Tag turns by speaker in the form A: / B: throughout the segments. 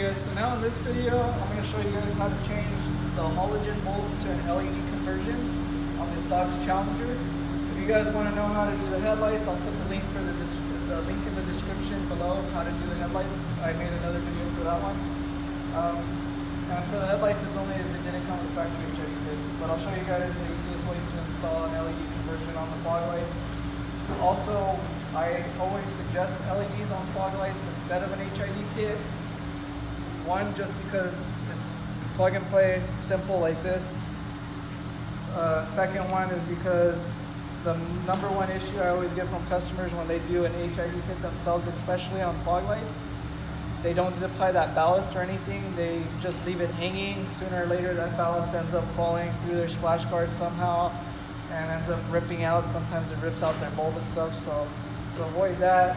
A: guys, so now in this video, I'm going to show you guys how to change the halogen bulbs to an LED conversion on this Dodge Challenger. If you guys want to know how to do the headlights, I'll put the link for the link in the description below how to do the headlights. I made another video for that one. And for the headlights, it's only if it didn't come with the factory HID kit. But I'll show you guys the easiest way to install an LED conversion on the fog lights. Also, I always suggest LEDs on fog lights instead of an HID kit. One, just because it's plug and play, simple like this. Second one is because the number one issue I always get from customers when they do an HID kit themselves, especially on fog lights, they don't zip tie that ballast or anything. They just leave it hanging. Sooner or later, that ballast ends up falling through their splash guard somehow and ends up ripping out. Sometimes it rips out their bulb and stuff. So to avoid that,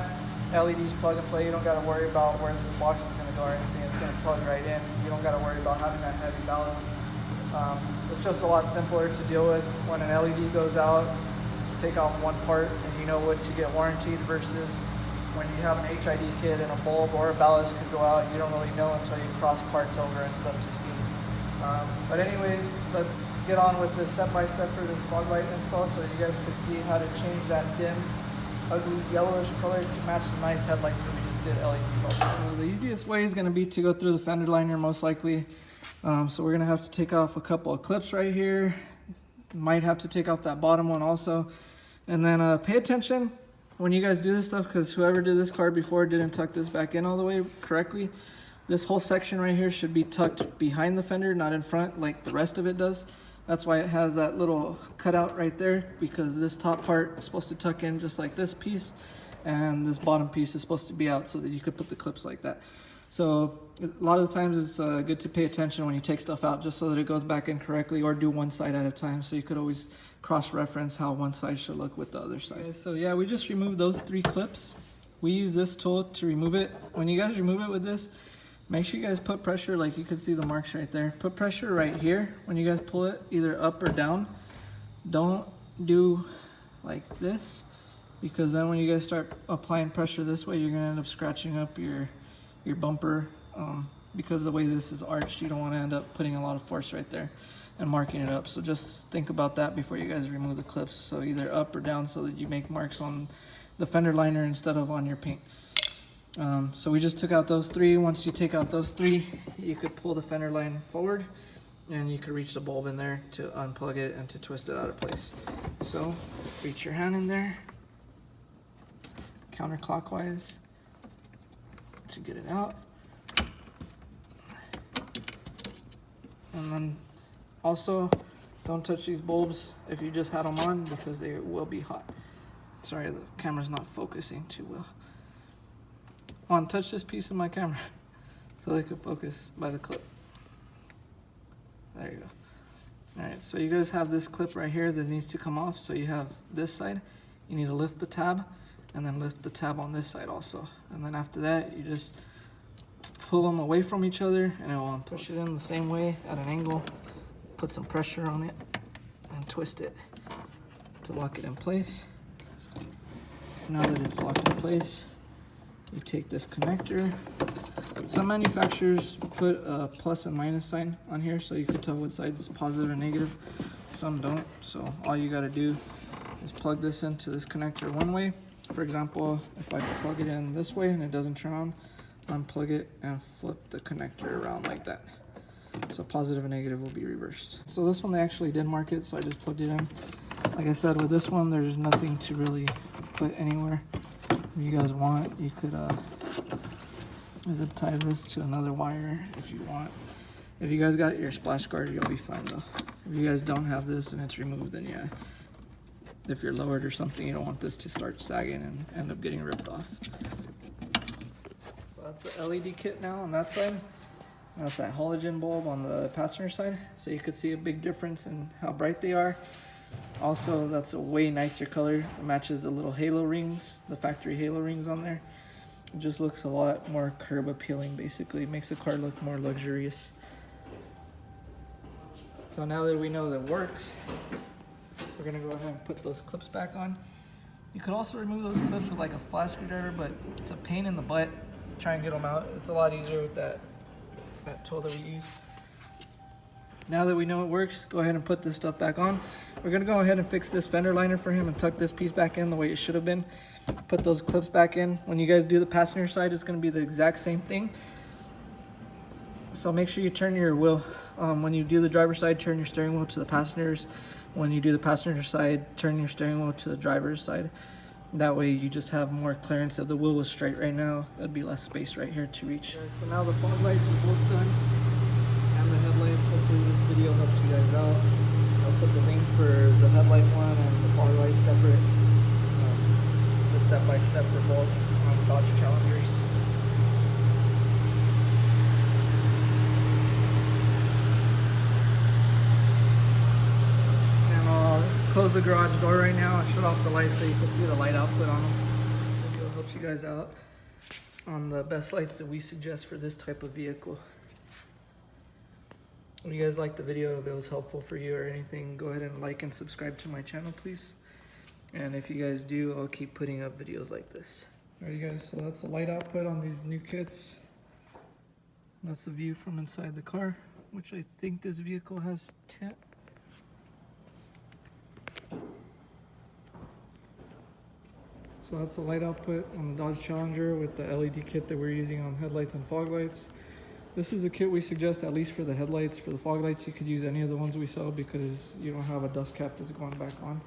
A: LEDs plug and play. You don't got to worry about where this box is going to go or anything. It's going to plug right in. You don't got to worry about having that heavy ballast. It's just a lot simpler to deal with. When an LED goes out, take off one part and you know what to get warranted versus when you have an HID kit and a bulb or a ballast could go out, you don't really know until you cross parts over and stuff to see. But anyways, let's get on with the step-by-step for this fog light install so that you guys can see how to change that dim, ugly yellowish color to match the nice headlights that we just did LED color. So the easiest way is going to be to go through the fender liner most likely. So we're going to have to take off a couple of clips right here. Might have to take off that bottom one also. And then pay attention when you guys do this stuff, because whoever did this car before didn't tuck this back in all the way correctly. This whole section right here should be tucked behind the fender, not in front like the rest of it does. That's why it has that little cutout right there, because this top part is supposed to tuck in just like this piece, and this bottom piece is supposed to be out so that you could put the clips like that. So a lot of the times it's good to pay attention when you take stuff out just so that it goes back in correctly, or do one side at a time so you could always cross-reference how one side should look with the other side. Okay, so yeah, we just removed those 3 clips. We use this tool to remove it. When you guys remove it with this, make sure you guys put pressure, like you can see the marks right there. Put pressure right here when you guys pull it, either up or down. Don't do like this, because then when you guys start applying pressure this way, you're gonna end up scratching up your bumper. Because the way this is arched, you don't want to end up putting a lot of force right there and marking it up. So just think about that before you guys remove the clips. So either up or down so that you make marks on the fender liner instead of on your paint. So we just took out those 3. Once you take out those 3, you could pull the fender line forward and you could reach the bulb in there to unplug it and to twist it out of place. So reach your hand in there counterclockwise to get it out. And then also, don't touch these bulbs if you just had them on, because they will be hot. Sorry, the camera's not focusing too well. Touch this piece of my camera so they can focus by the clip. There you go. Alright, so you guys have this clip right here that needs to come off. So you have this side, you need to lift the tab, and then lift the tab on this side also. And then after that, you just pull them away from each other and it will push it in the same way at an angle. Put some pressure on it and twist it to lock it in place. Now that it's locked in place, you take this connector. Some manufacturers put a plus and minus sign on here so you can tell what side is positive or negative. Some don't. So all you got to do is plug this into this connector one way. For example, if I plug it in this way and it doesn't turn on, unplug it and flip the connector around like that. So positive and negative will be reversed. So this one they actually did mark it, so I just plugged it in. Like I said, with this one there's nothing to really put anywhere. If you guys want, you could zip tie this to another wire if you want. If you guys got your splash guard, you'll be fine though. If you guys don't have this and it's removed, then yeah, if you're lowered or something, you don't want this to start sagging and end up getting ripped off. So that's the LED kit now on that side. That's that halogen bulb on the passenger side. So you could see a big difference in how bright they are. Also, that's a way nicer color. It matches the little halo rings, the factory halo rings on there. It just looks a lot more curb appealing basically. It makes the car look more luxurious. So now that we know that it works, we're gonna go ahead and put those clips back on. You could also remove those clips with like a flat screwdriver, but it's a pain in the butt. Try and get them out. It's a lot easier with that that tool that we use. Now that we know it works, go ahead and put this stuff back on. We're gonna go ahead and fix this fender liner for him and tuck this piece back in the way it should have been. Put those clips back in. When you guys do the passenger side, it's gonna be the exact same thing. So make sure you turn your wheel. When you do the driver's side, turn your steering wheel to the passengers. When you do the passenger side, turn your steering wheel to the driver's side. That way you just have more clearance. If the wheel was straight right now, there'd be less space right here to reach. Okay, so now the fog lights are both done. And the headlights. Hopefully this video helps you guys out. I'll put the link for the headlight one and the fog lights separate. The step-by-step for both on Dodge Challengers. And I'll close the garage door right now and shut off the lights so you can see the light output on them. This video helps you guys out on the best lights that we suggest for this type of vehicle. If you guys liked the video, if it was helpful for you or anything, go ahead and like and subscribe to my channel, please. And if you guys do, I'll keep putting up videos like this. Alright guys, so that's the light output on these new kits. That's the view from inside the car, which I think this vehicle has 10. So that's the light output on the Dodge Challenger with the LED kit that we're using on headlights and fog lights. This is a kit we suggest at least for the headlights. For the fog lights, you could use any of the ones we sell because you don't have a dust cap that's going back on.